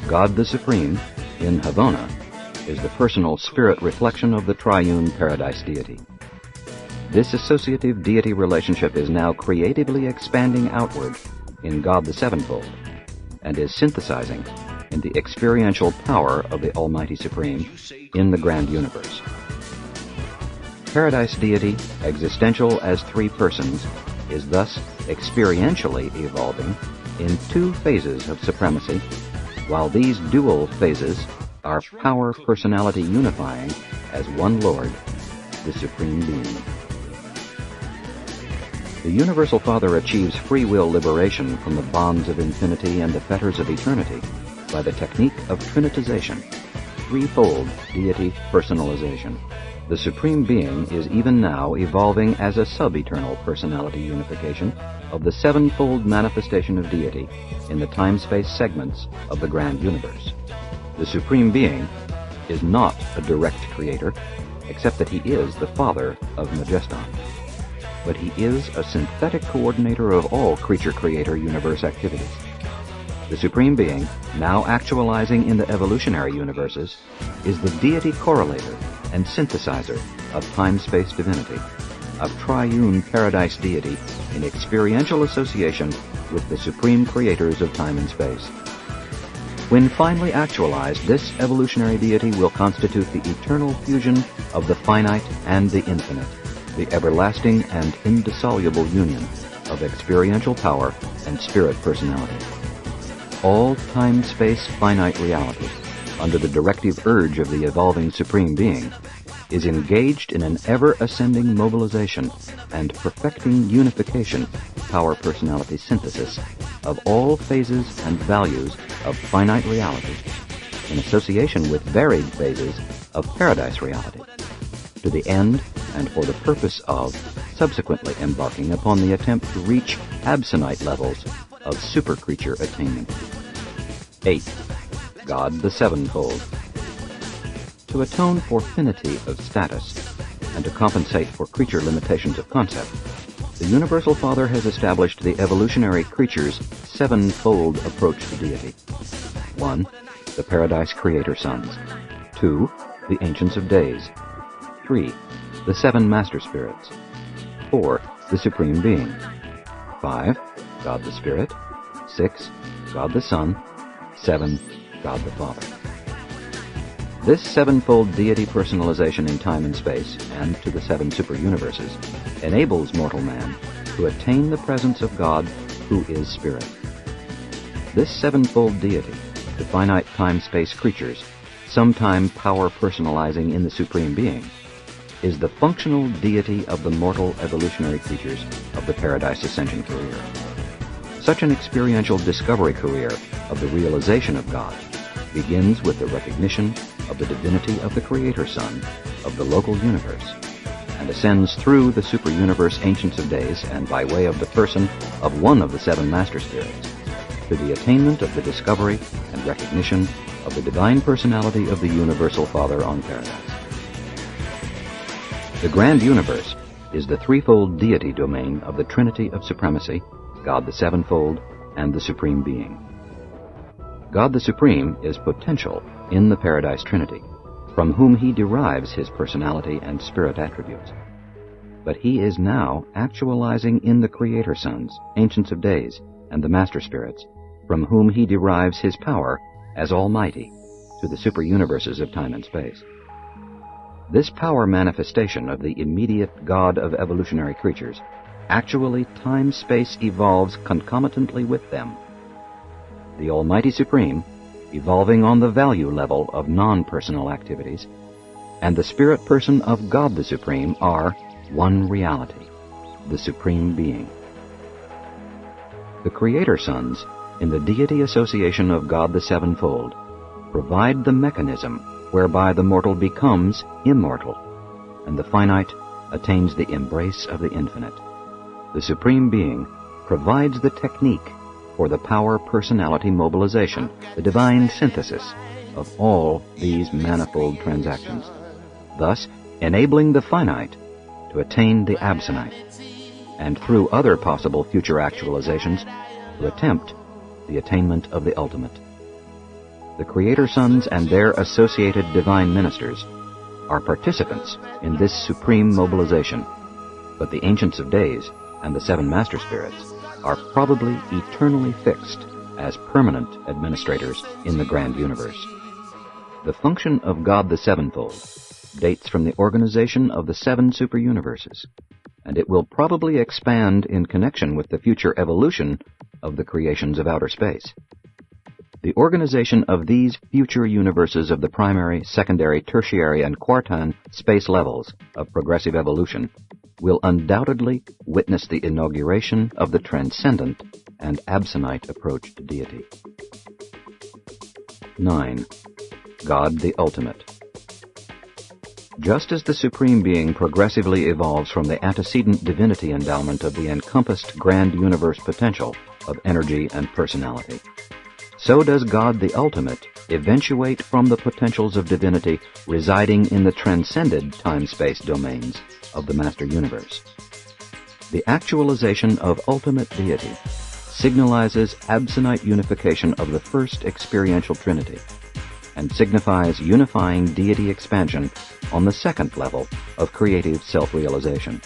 God the Supreme, in Havona, is the personal spirit reflection of the triune paradise deity. This associative deity relationship is now creatively expanding outward in God the Sevenfold and is synthesizing in the experiential power of the Almighty Supreme in the grand universe. Paradise deity, existential as three persons, is thus experientially evolving in two phases of supremacy, while these dual phases are power personality unifying as one Lord, the Supreme Being. The Universal Father achieves free will liberation from the bonds of infinity and the fetters of eternity by the technique of trinitization, threefold deity personalization. The Supreme Being is even now evolving as a sub-eternal personality unification of the sevenfold manifestation of deity in the time-space segments of the grand universe. The Supreme Being is not a direct creator, except that he is the Father of Majeston. But he is a synthetic coordinator of all creature-creator universe activities. The Supreme Being, now actualizing in the evolutionary universes, is the deity correlator and synthesizer of time-space divinity, of triune paradise deity in experiential association with the supreme creators of time and space. When finally actualized, this evolutionary deity will constitute the eternal fusion of the finite and the infinite, the everlasting and indissoluble union of experiential power and spirit personality. All time-space finite reality, under the directive urge of the evolving Supreme Being, is engaged in an ever-ascending mobilization and perfecting unification power personality synthesis of all phases and values of finite reality in association with varied phases of paradise reality, to the end and for the purpose of subsequently embarking upon the attempt to reach absonite levels of super-creature attainment. 8. God the Sevenfold. To atone for finity of status and to compensate for creature limitations of concept, the Universal Father has established the evolutionary creature's sevenfold approach to deity. 1. The Paradise Creator Sons. 2. The Ancients of Days. 3. The Seven Master Spirits. 4. The Supreme Being. 5. God the Spirit. 6. God the Son. 7. God the Father. This sevenfold deity personalization in time and space, and to the seven super-universes, enables mortal man to attain the presence of God, who is Spirit. This sevenfold deity, the finite time-space creatures, sometime power personalizing in the Supreme Being, is the functional deity of the mortal evolutionary creatures of the Paradise Ascension career. Such an experiential discovery career of the realization of God begins with the recognition of the divinity of the Creator Son of the local universe, and ascends through the super-universe Ancients of Days and by way of the person of one of the seven Master Spirits, to the attainment of the discovery and recognition of the divine personality of the Universal Father on Paradise. The Grand Universe is the threefold deity domain of the Trinity of Supremacy, God the Sevenfold, and the Supreme Being. God the Supreme is potential in the Paradise Trinity, from whom he derives his personality and spirit attributes. But he is now actualizing in the Creator Sons, Ancients of Days, and the Master Spirits, from whom he derives his power as Almighty to the super-universes of time and space. This power manifestation of the immediate God of evolutionary creatures actually time-space evolves concomitantly with them. The Almighty Supreme, evolving on the value level of non-personal activities, and the spirit person of God the Supreme are one reality, the Supreme Being. The Creator Sons, in the deity association of God the Sevenfold, provide the mechanism whereby the mortal becomes immortal, and the finite attains the embrace of the infinite. The Supreme Being provides the technique for the power-personality mobilization, the divine synthesis of all these manifold transactions, thus enabling the finite to attain the absonite, and through other possible future actualizations to attempt the attainment of the ultimate. The Creator Sons and their associated divine ministers are participants in this supreme mobilization, but the Ancients of Days and the seven Master Spirits are probably eternally fixed as permanent administrators in the Grand Universe. The function of God the Sevenfold dates from the organization of the seven super-universes, and it will probably expand in connection with the future evolution of the creations of outer space. The organization of these future universes of the primary, secondary, tertiary, and quartile space levels of progressive evolution will undoubtedly witness the inauguration of the transcendent and absonite approach to deity. 9. God the Ultimate. Just as the Supreme Being progressively evolves from the antecedent divinity endowment of the encompassed grand universe potential of energy and personality, so does God the Ultimate eventuate from the potentials of divinity residing in the transcended time-space domains of the Master Universe. The actualization of ultimate deity signalizes absonite unification of the first experiential Trinity, and signifies unifying deity expansion on the second level of creative self-realization.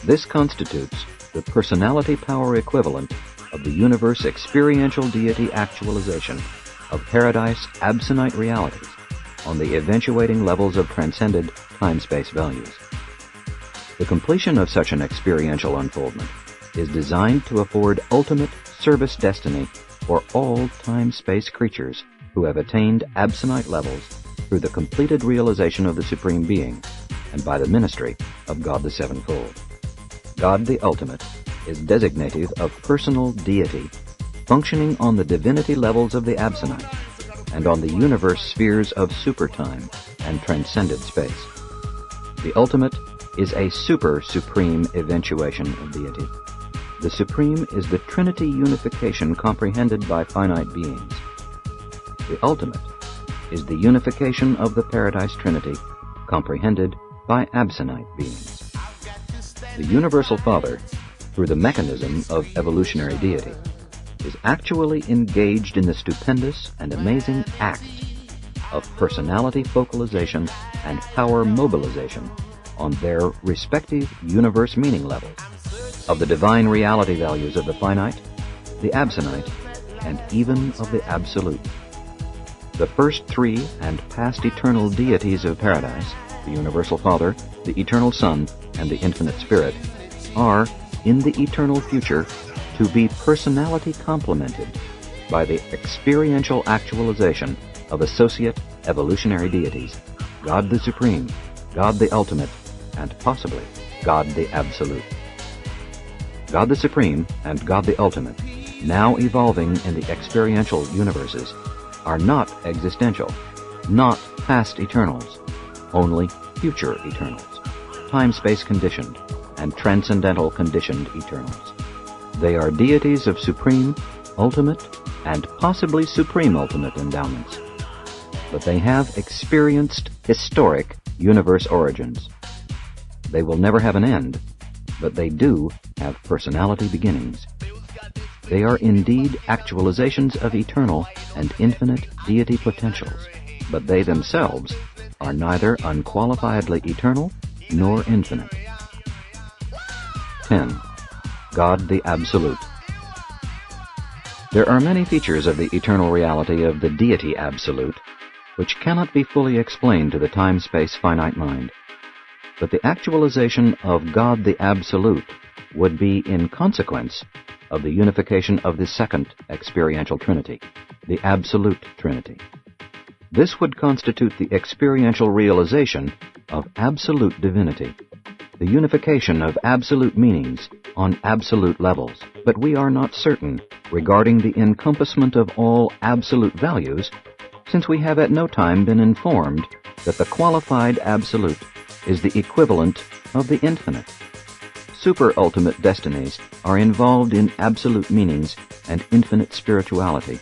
This constitutes the personality power equivalent of the universe experiential deity actualization of paradise absonite realities on the eventuating levels of transcended time-space values. The completion of such an experiential unfoldment is designed to afford ultimate service destiny for all time-space creatures who have attained absonite levels through the completed realization of the Supreme Being and by the ministry of God the Sevenfold. God the Ultimate is designative of personal deity functioning on the divinity levels of the absonite and on the universe spheres of supertime and transcended space. The Ultimate is a super-supreme eventuation of deity. The Supreme is the Trinity unification comprehended by finite beings. The Ultimate is the unification of the Paradise Trinity comprehended by absonite beings. The Universal Father, through the mechanism of evolutionary deity, is actually engaged in the stupendous and amazing act of personality focalization and power mobilization on their respective universe meaning levels, of the divine reality values of the finite, the absonite, and even of the absolute. The first three and past eternal deities of paradise, the Universal Father, the Eternal Son, and the Infinite Spirit, are, in the eternal future, to be personality complemented by the experiential actualization of associate evolutionary deities, God the Supreme, God the Ultimate, and possibly God the Absolute. God the Supreme and God the Ultimate, now evolving in the experiential universes, are not existential, not past eternals, only future eternals, time-space conditioned and transcendental conditioned eternals. They are deities of supreme, ultimate, and possibly supreme ultimate endowments. But they have experienced historic universe origins. They will never have an end, but they do have personality beginnings. They are indeed actualizations of eternal and infinite deity potentials, but they themselves are neither unqualifiedly eternal nor infinite. 10. God the Absolute. There are many features of the eternal reality of the Deity Absolute which cannot be fully explained to the time-space finite mind. But the actualization of God the Absolute would be in consequence of the unification of the second experiential Trinity, the Absolute Trinity. This would constitute the experiential realization of absolute divinity, the unification of absolute meanings on absolute levels. But we are not certain regarding the encompassment of all absolute values, since we have at no time been informed that the qualified absolute is the equivalent of the infinite. Super-ultimate destinies are involved in absolute meanings and infinite spirituality,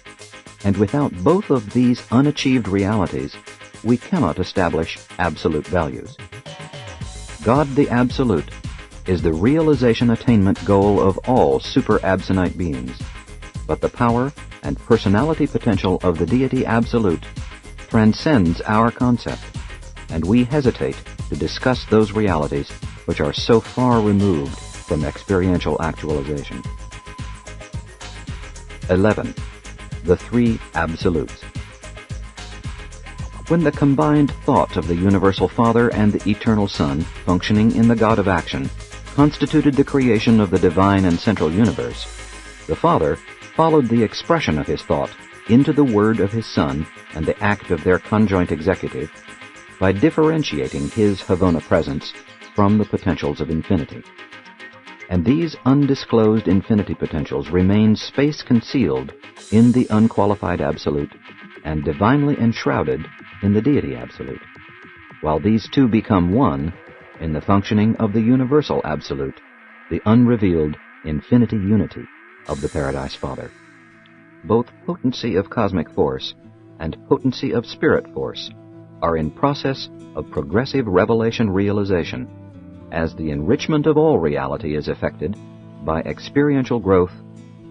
and without both of these unachieved realities, we cannot establish absolute values. God the Absolute is the realization attainment goal of all super-absonite beings, but the power and personality potential of the Deity Absolute transcends our concept, and we hesitate to discuss those realities which are so far removed from experiential actualization. 11. The Three Absolutes. When the combined thought of the Universal Father and the Eternal Son, functioning in the God of Action, constituted the creation of the divine and central universe, the Father followed the expression of his thought into the word of his Son and the act of their conjoint executive by differentiating his Havona presence from the potentials of infinity. And these undisclosed infinity potentials remain space-concealed in the unqualified Absolute and divinely enshrouded in the Deity Absolute, while these two become one in the functioning of the Universal Absolute, the unrevealed infinity unity of the Paradise Father. Both potency of cosmic force and potency of spirit force are in process of progressive revelation realization, as the enrichment of all reality is effected by experiential growth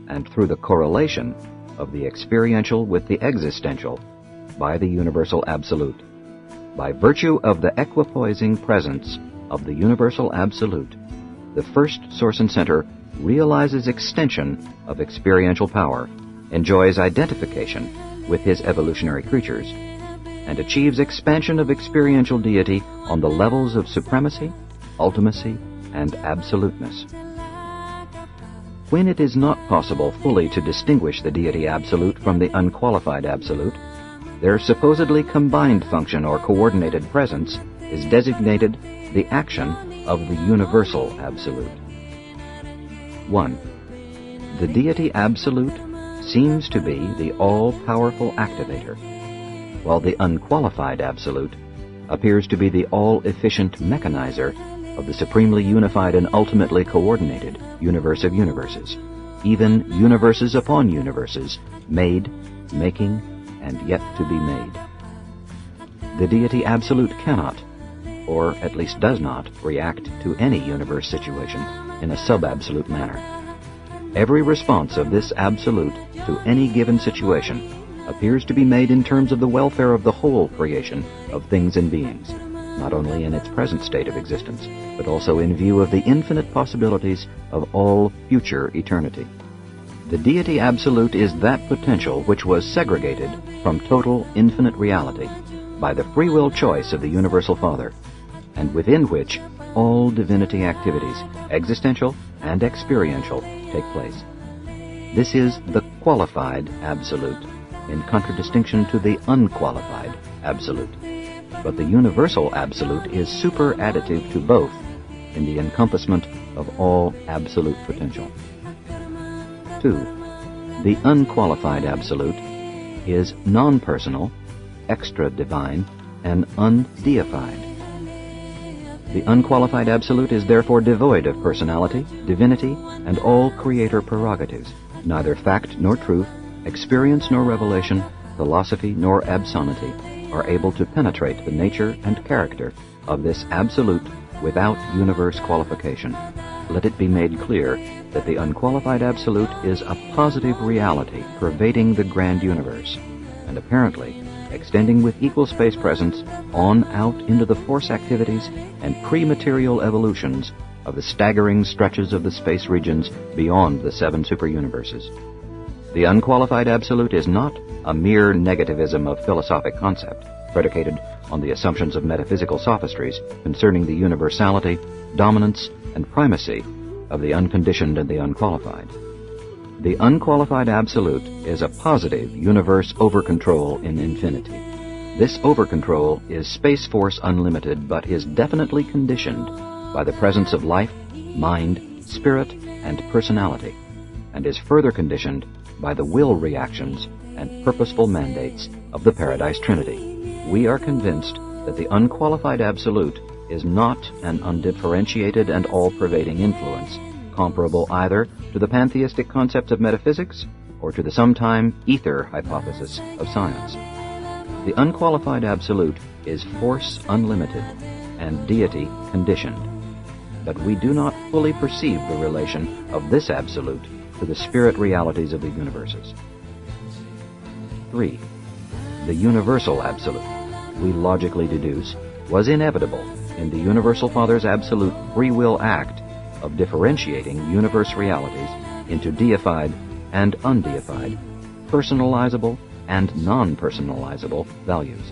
and through the correlation of the experiential with the existential by the Universal Absolute. By virtue of the equipoising presence of the Universal Absolute, the first source and center realizes extension of experiential power, enjoys identification with his evolutionary creatures, and achieves expansion of experiential deity on the levels of supremacy, ultimacy, and absoluteness. When it is not possible fully to distinguish the Deity Absolute from the unqualified Absolute, their supposedly combined function or coordinated presence is designated the action of the Universal Absolute. 1. The Deity Absolute seems to be the all-powerful activator, while the unqualified Absolute appears to be the all-efficient mechanizer of the supremely unified and ultimately coordinated universe of universes, even universes upon universes, made, making, and yet to be made. The Deity Absolute cannot, or at least does not, react to any universe situation in a sub-absolute manner. Every response of this Absolute to any given situation appears to be made in terms of the welfare of the whole creation of things and beings, not only in its present state of existence, but also in view of the infinite possibilities of all future eternity. The Deity Absolute is that potential which was segregated from total infinite reality by the free will choice of the Universal Father, and within which all divinity activities, existential and experiential, take place. This is the qualified Absolute, in contradistinction to the unqualified Absolute. But the Universal Absolute is superadditive to both in the encompassment of all absolute potential. 2. The unqualified Absolute is non-personal, extra-divine, and undeified. The unqualified absolute is therefore devoid of personality, divinity, and all creator prerogatives. Neither fact nor truth, experience nor revelation, philosophy nor absolutity are able to penetrate the nature and character of this absolute without universe qualification. Let it be made clear that the unqualified absolute is a positive reality pervading the grand universe, and apparently extending with equal space presence on out into the force activities and pre-material evolutions of the staggering stretches of the space regions beyond the 7 superuniverses. The unqualified absolute is not a mere negativism of philosophic concept, predicated on the assumptions of metaphysical sophistries concerning the universality, dominance, and primacy of the unconditioned and the unqualified. The unqualified absolute is a positive universe over-control in infinity. This over-control is Space Force Unlimited, but is definitely conditioned by the presence of life, mind, spirit, and personality, and is further conditioned by the will reactions and purposeful mandates of the Paradise Trinity. We are convinced that the unqualified absolute is not an undifferentiated and all-pervading influence, comparable either to the pantheistic concepts of metaphysics or to the sometime ether hypothesis of science. The unqualified absolute is force unlimited and deity conditioned, but we do not fully perceive the relation of this absolute to the spirit realities of the universes. 3. The universal absolute, we logically deduce, was inevitable in the Universal Father's absolute free will act of differentiating universe realities into deified and undeified, personalizable and non-personalizable values.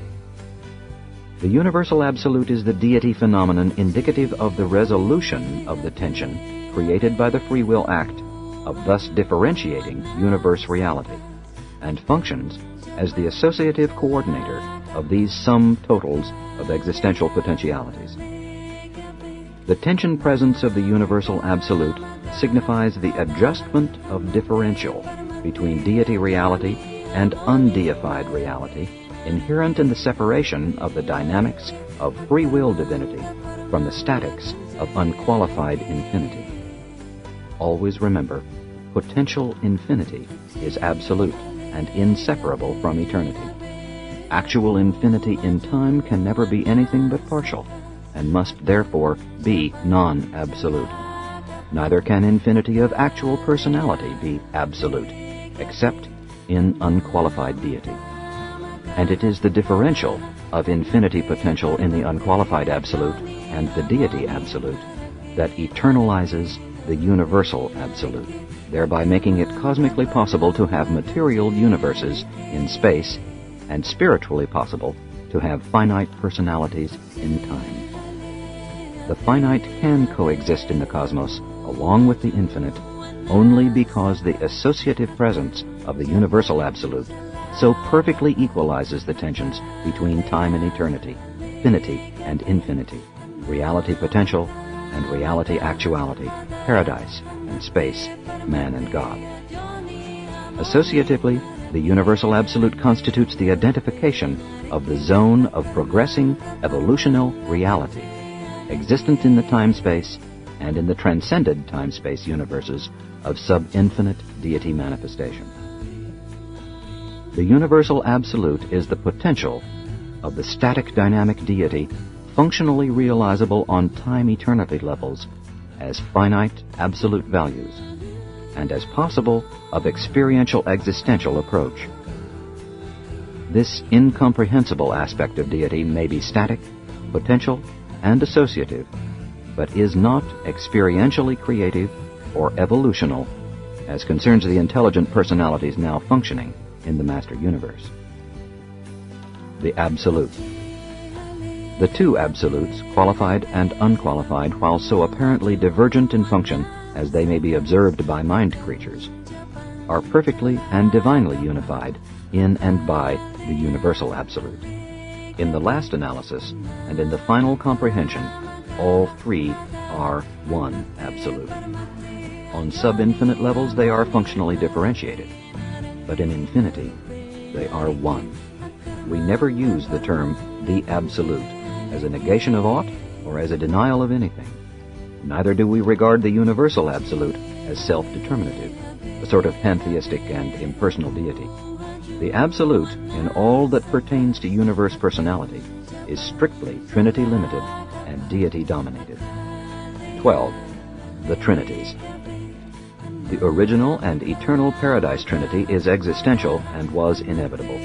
The universal absolute is the deity phenomenon indicative of the resolution of the tension created by the free will act of thus differentiating universe reality, and functions as the associative coordinator of these sum totals of existential potentialities. The tension presence of the universal absolute signifies the adjustment of differential between deity reality and undeified reality inherent in the separation of the dynamics of free will divinity from the statics of unqualified infinity. Always remember, potential infinity is absolute and inseparable from eternity. Actual infinity in time can never be anything but partial, and must therefore be non-absolute. Neither can infinity of actual personality be absolute, except in unqualified deity. And it is the differential of infinity potential in the unqualified absolute and the deity absolute that eternalizes the universal absolute, thereby making it cosmically possible to have material universes in space and spiritually possible to have finite personalities in time. The finite can coexist in the cosmos along with the infinite only because the associative presence of the universal absolute so perfectly equalizes the tensions between time and eternity, finity and infinity, reality potential and reality actuality, paradise and space, man and God. Associatively, the universal absolute constitutes the identification of the zone of progressing evolutional reality, existent in the time-space and in the transcended time-space universes of sub-infinite deity manifestation. The universal absolute is the potential of the static dynamic deity functionally realizable on time-eternity levels as finite absolute values and as possible of experiential existential approach. This incomprehensible aspect of deity may be static, potential, and associative, but is not experientially creative or evolutional as concerns the intelligent personalities now functioning in the Master Universe. The Absolute. The two absolutes, qualified and unqualified, while so apparently divergent in function as they may be observed by mind creatures, are perfectly and divinely unified in and by the universal absolute. In the last analysis and in the final comprehension, all three are one absolute. On sub-infinite levels they are functionally differentiated, but in infinity They are one. We never use the term the Absolute as a negation of aught or as a denial of anything. Neither do we regard the universal Absolute as self-determinative, a sort of pantheistic and impersonal deity. The Absolute, in all that pertains to universe personality, is strictly Trinity-limited and deity-dominated. 12. The Trinities. The original and eternal Paradise Trinity is existential and was inevitable.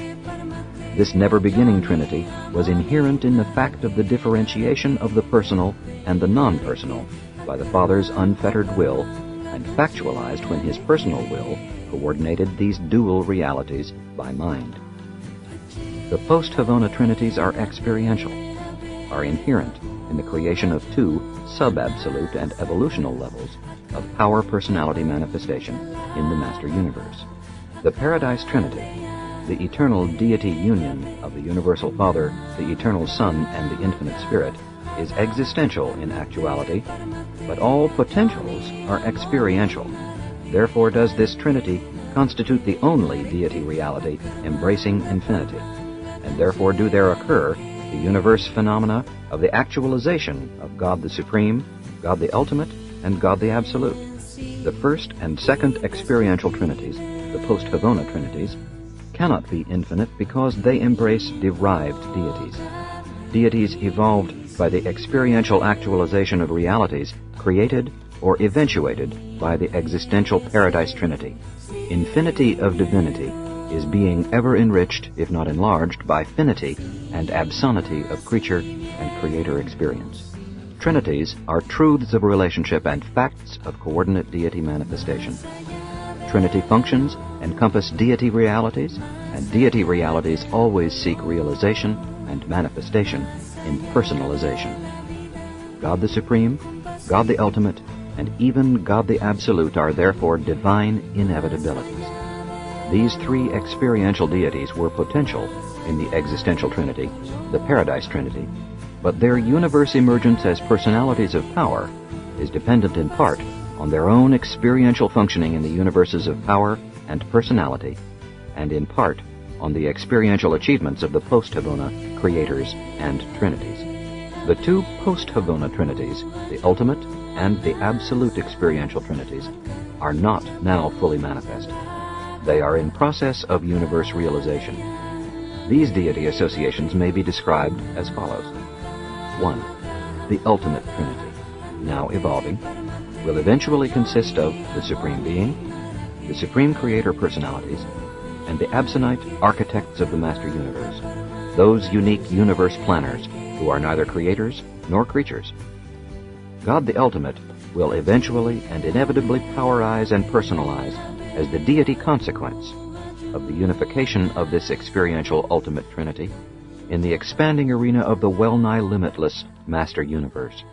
This never-beginning Trinity was inherent in the fact of the differentiation of the personal and the non-personal by the Father's unfettered will, and factualized when His personal will coordinated these dual realities by mind. The post-Havona Trinities are experiential, are inherent in the creation of two sub-absolute and evolutional levels of power-personality manifestation in the Master Universe. The Paradise Trinity, the eternal deity union of the Universal Father, the Eternal Son, and the Infinite Spirit, is existential in actuality, but all potentials are experiential. Therefore does this Trinity constitute the only deity reality embracing infinity, and therefore do there occur the universe phenomena of the actualization of God the Supreme, God the Ultimate, and God the Absolute. The first and second experiential Trinities, the post-Havona Trinities, cannot be infinite because they embrace derived deities. Deities evolved by the experiential actualization of realities created or eventuated by the existential Paradise Trinity. Infinity of divinity is being ever enriched, if not enlarged, by finity and absonity of creature and creator experience. Trinities are truths of relationship and facts of coordinate deity manifestation. Trinity functions encompass deity realities, and deity realities always seek realization and manifestation in personalization. God the Supreme, God the Ultimate, and even God the Absolute are therefore divine inevitabilities. These three experiential deities were potential in the existential Trinity, the Paradise Trinity, but their universe emergence as personalities of power is dependent in part on their own experiential functioning in the universes of power and personality, and in part on the experiential achievements of the post-Havona creators and Trinities. The two post-Havona Trinities, the ultimate and the absolute experiential Trinities, are not now fully manifest. They are in process of universe realization. These deity associations may be described as follows. 1. The ultimate Trinity, now evolving, will eventually consist of the Supreme Being, the Supreme Creator personalities, and the Absonite architects of the Master Universe, those unique universe planners who are neither creators nor creatures. God the Ultimate will eventually and inevitably powerize and personalize as the deity consequence of the unification of this experiential ultimate Trinity in the expanding arena of the well-nigh limitless Master Universe.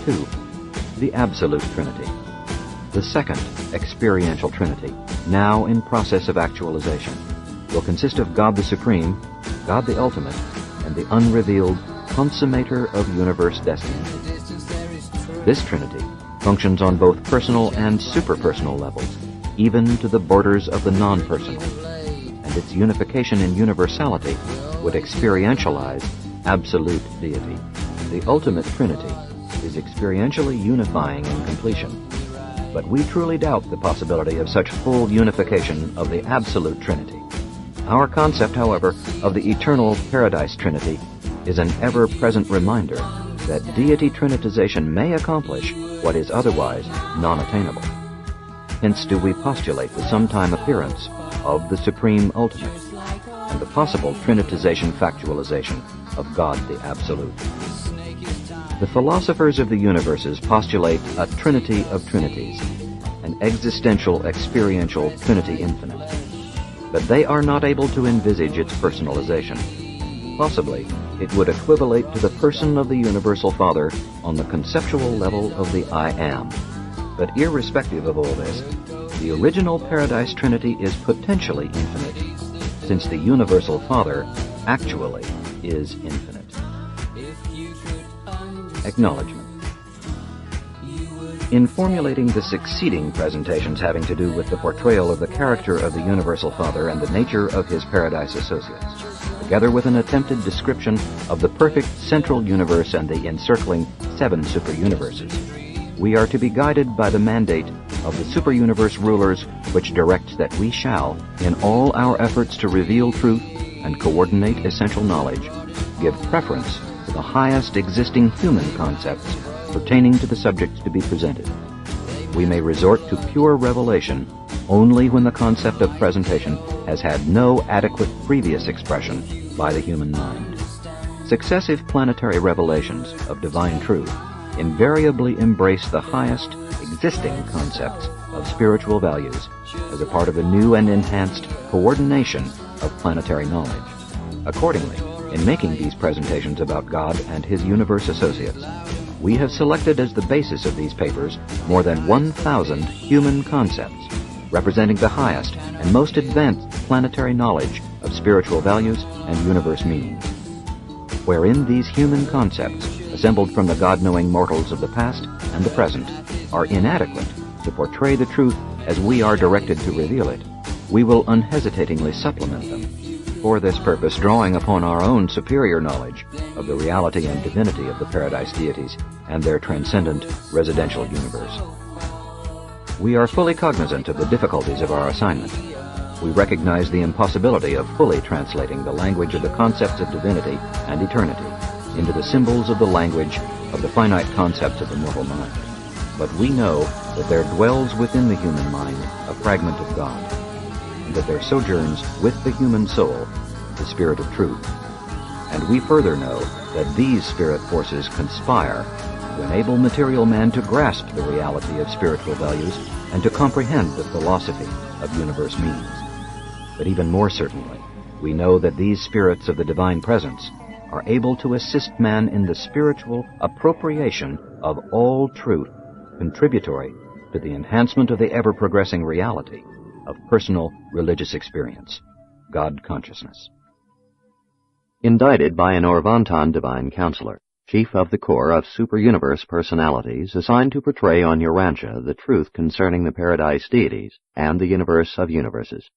2. The Absolute Trinity, the second experiential Trinity, now in process of actualization, will consist of God the Supreme, God the Ultimate, and the unrevealed consummator of universe destiny. This Trinity functions on both personal and superpersonal levels, even to the borders of the non-personal, and its unification in universality would experientialize absolute deity. The ultimate Trinity is experientially unifying in completion, but we truly doubt the possibility of such full unification of the absolute Trinity. Our concept, however, of the eternal Paradise Trinity is an ever-present reminder that deity trinitization may accomplish what is otherwise non-attainable. Hence do we postulate the sometime appearance of the Supreme Ultimate and the possible trinitization factualization of God the Absolute. The philosophers of the universes postulate a trinity of trinities, an existential, experiential Trinity infinite, but they are not able to envisage its personalization. Possibly, it would equivalate to the person of the Universal Father on the conceptual level of the I Am. But irrespective of all this, the original Paradise Trinity is potentially infinite, since the Universal Father actually is infinite. Acknowledgment. In formulating the succeeding presentations having to do with the portrayal of the character of the Universal Father and the nature of his Paradise Associates, together with an attempted description of the perfect central universe and the encircling 7 super-universes, we are to be guided by the mandate of the super-universe rulers, which directs that we shall, in all our efforts to reveal truth and coordinate essential knowledge, give preference to the highest existing human concepts pertaining to the subjects to be presented. We may resort to pure revelation only when the concept of presentation has had no adequate previous expression by the human mind. Successive planetary revelations of divine truth invariably embrace the highest existing concepts of spiritual values as a part of a new and enhanced coordination of planetary knowledge. Accordingly, in making these presentations about God and his universe associates, we have selected as the basis of these papers more than 1,000 human concepts, representing the highest and most advanced planetary knowledge of spiritual values and universe meanings. Wherein these human concepts, assembled from the God-knowing mortals of the past and the present, are inadequate to portray the truth as we are directed to reveal it, we will unhesitatingly supplement them, for this purpose drawing upon our own superior knowledge of the reality and divinity of the Paradise deities and their transcendent residential universe. We are fully cognizant of the difficulties of our assignment. We recognize the impossibility of fully translating the language of the concepts of divinity and eternity into the symbols of the language of the finite concepts of the mortal mind. But we know that there dwells within the human mind a fragment of God, and that there sojourns with the human soul the Spirit of Truth. And we further know that these spirit forces conspire to enable material man to grasp the reality of spiritual values and to comprehend the philosophy of universe meanings. But even more certainly, we know that these spirits of the divine presence are able to assist man in the spiritual appropriation of all truth, contributory to the enhancement of the ever-progressing reality of personal religious experience, God consciousness. Indicted by an Orvantan divine counselor, chief of the corps of super-universe personalities assigned to portray on URANTIA the truth concerning the Paradise deities and the universe of universes.